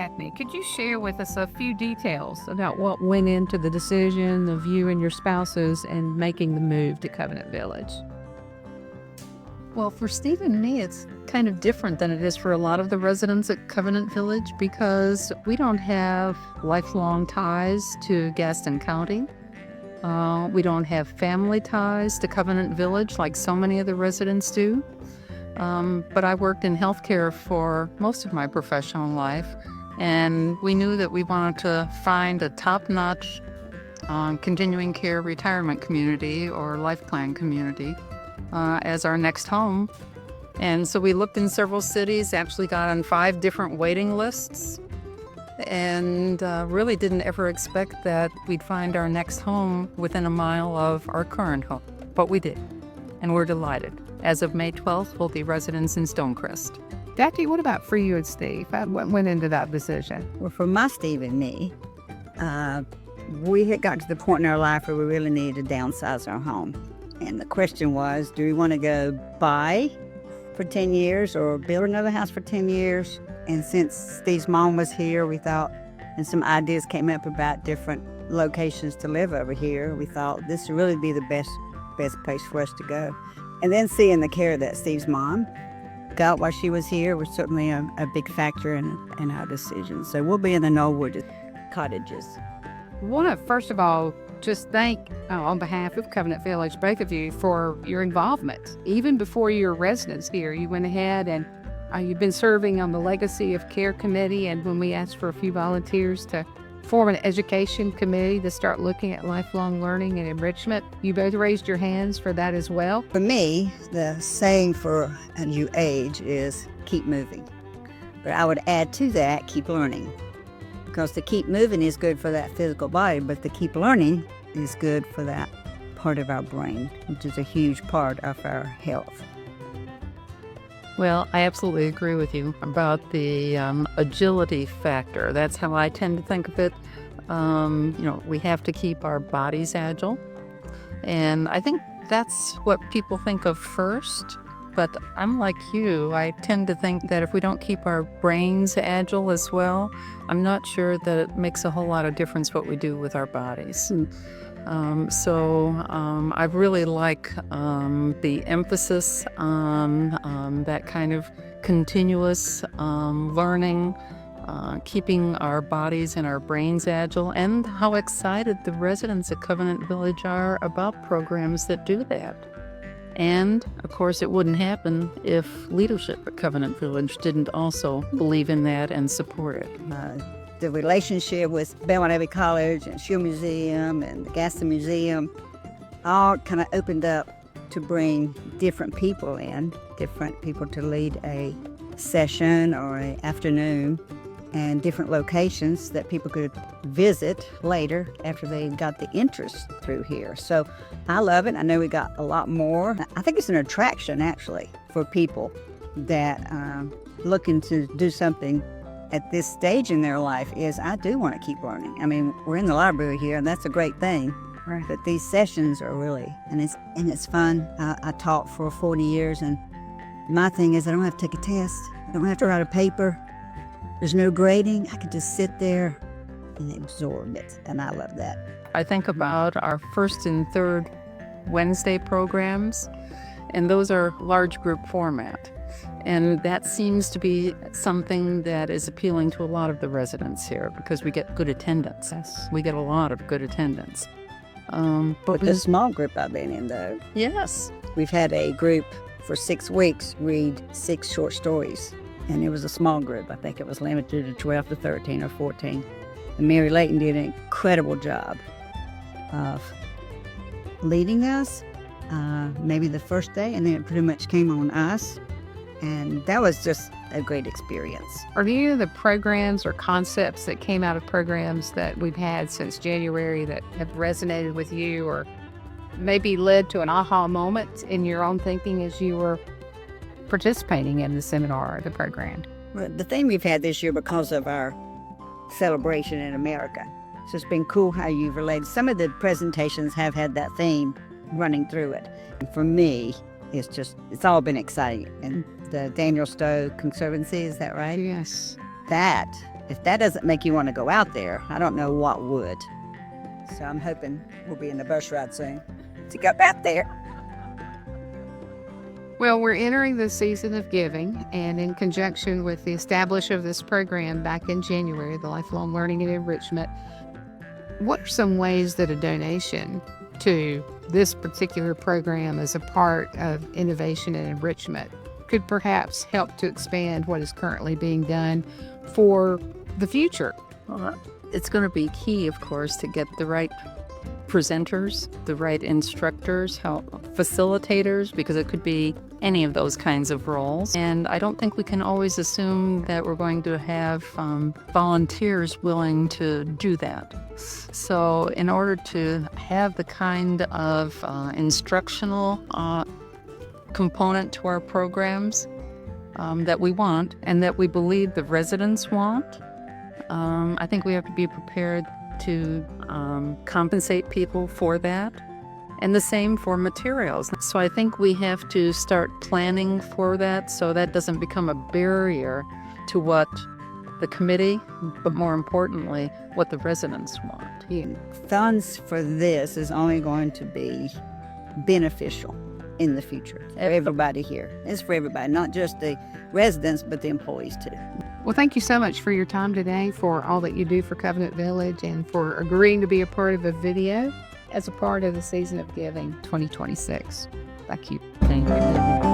Daphne, could you share with us a few details about what went into the decision of you and your spouses in making the move to Covenant Village? Well, for Steve and me, it's kind of different than it is for a lot of the residents at Covenant Village because we don't have lifelong ties to Gaston County. We don't have family ties to Covenant Village like so many of the residents do. But I worked in healthcare for most of my professional life, and we knew that we wanted to find a top-notch continuing care retirement community or life plan community as our next home. And so we looked in several cities, actually got on 5 different waiting lists, and really didn't ever expect that we'd find our next home within a mile of our current home. But we did, and we're delighted. As of May 12th, we'll be residents in Stonecrest. Daphne, what about for you and Steve? What went into that decision? Well, for my Steve and me, we had got to the point in our life where we really needed to downsize our home. And the question was, do we want to go buy for 10 years or build another house for 10 years? And since Steve's mom was here, we thought, and some ideas came up about different locations to live over here, we thought this would really be the best place for us to go. And then seeing the care that Steve's mom got while she was here was certainly a big factor in our decision. So we'll be in the Knollwood cottages. I want to, first of all, just thank, on behalf of Covenant Village, both of you for your involvement. Even before your residence here, you went ahead and you've been serving on the Legacy of Care Committee, and when we asked for a few volunteers to form an education committee to start looking at lifelong learning and enrichment, you both raised your hands for that as well. For me, the saying for a new age is keep moving. But I would add to that, keep learning. Because to keep moving is good for that physical body, but to keep learning is good for that part of our brain, which is a huge part of our health. Well, I absolutely agree with you about the agility factor. That's how I tend to think of it. We have to keep our bodies agile. And I think that's what people think of first. But I'm like you. I tend to think that if we don't keep our brains agile as well, I'm not sure that it makes a whole lot of difference what we do with our bodies. I really like the emphasis on that kind of continuous learning, keeping our bodies and our brains agile, and how excited the residents at Covenant Village are about programs that do that. And, of course, it wouldn't happen if leadership at Covenant Village didn't also believe in that and support it. The relationship with Belmont Abbey College and Shoe Museum and the Gaston Museum all kind of opened up to bring different people to lead a session or an afternoon, and different locations that people could visit later after they got the interest through here. So I love it. I know we got a lot more. I think it's an attraction, actually, for people that looking to do something at this stage in their life is, I do want to keep learning. I mean, we're in the library here, and that's a great thing. Right. But these sessions are really, and it's fun. I taught for 40 years, and my thing is I don't have to take a test. I don't have to write a paper. There's no grading. I can just sit there and absorb it, and I love that. I think about our first and third Wednesday programs, and those are large group format. And that seems to be something that is appealing to a lot of the residents here because we get good attendance. Yes. We get a lot of good attendance. But the small group I've been in, though. Yes. We've had a group for 6 weeks read 6 short stories. And it was a small group. I think it was limited to 12 to 13 or 14. And Mary Layton did an incredible job of leading us, maybe the first day, and then it pretty much came on us. And that was just a great experience. Are there any of the programs or concepts that came out of programs that we've had since January that have resonated with you or maybe led to an aha moment in your own thinking as you were participating in the seminar or the program? Well, the thing we've had this year because of our celebration in America, so it's been cool how you've related. Some of the presentations have had that theme running through it. And for me, it's all been exciting. And the Daniel Stowe Conservancy, is that right? Yes. That if that doesn't make you want to go out there, I don't know what would. So I'm hoping we'll be in the bus ride soon to go out there. Well, we're entering the season of giving, and in conjunction with the establishment of this program back in January, the Lifelong Learning and Enrichment, what are some ways that a donation to this particular program as a part of innovation and enrichment could perhaps help to expand what is currently being done for the future? Well, it's going to be key, of course, to get the right presenters, the right instructors, facilitators, because it could be any of those kinds of roles. And I don't think we can always assume that we're going to have volunteers willing to do that. So in order to have the kind of instructional component to our programs that we want and that we believe the residents want, I think we have to be prepared to compensate people for that, and the same for materials. So I think we have to start planning for that so that doesn't become a barrier to what the committee, but more importantly, what the residents want. Funds for this is only going to be beneficial in the future for everybody here. It's for everybody, not just the residents, but the employees too. Well, thank you so much for your time today, for all that you do for Covenant Village, and for agreeing to be a part of a video as a part of the Season of Giving 2026. Thank you. Thank you.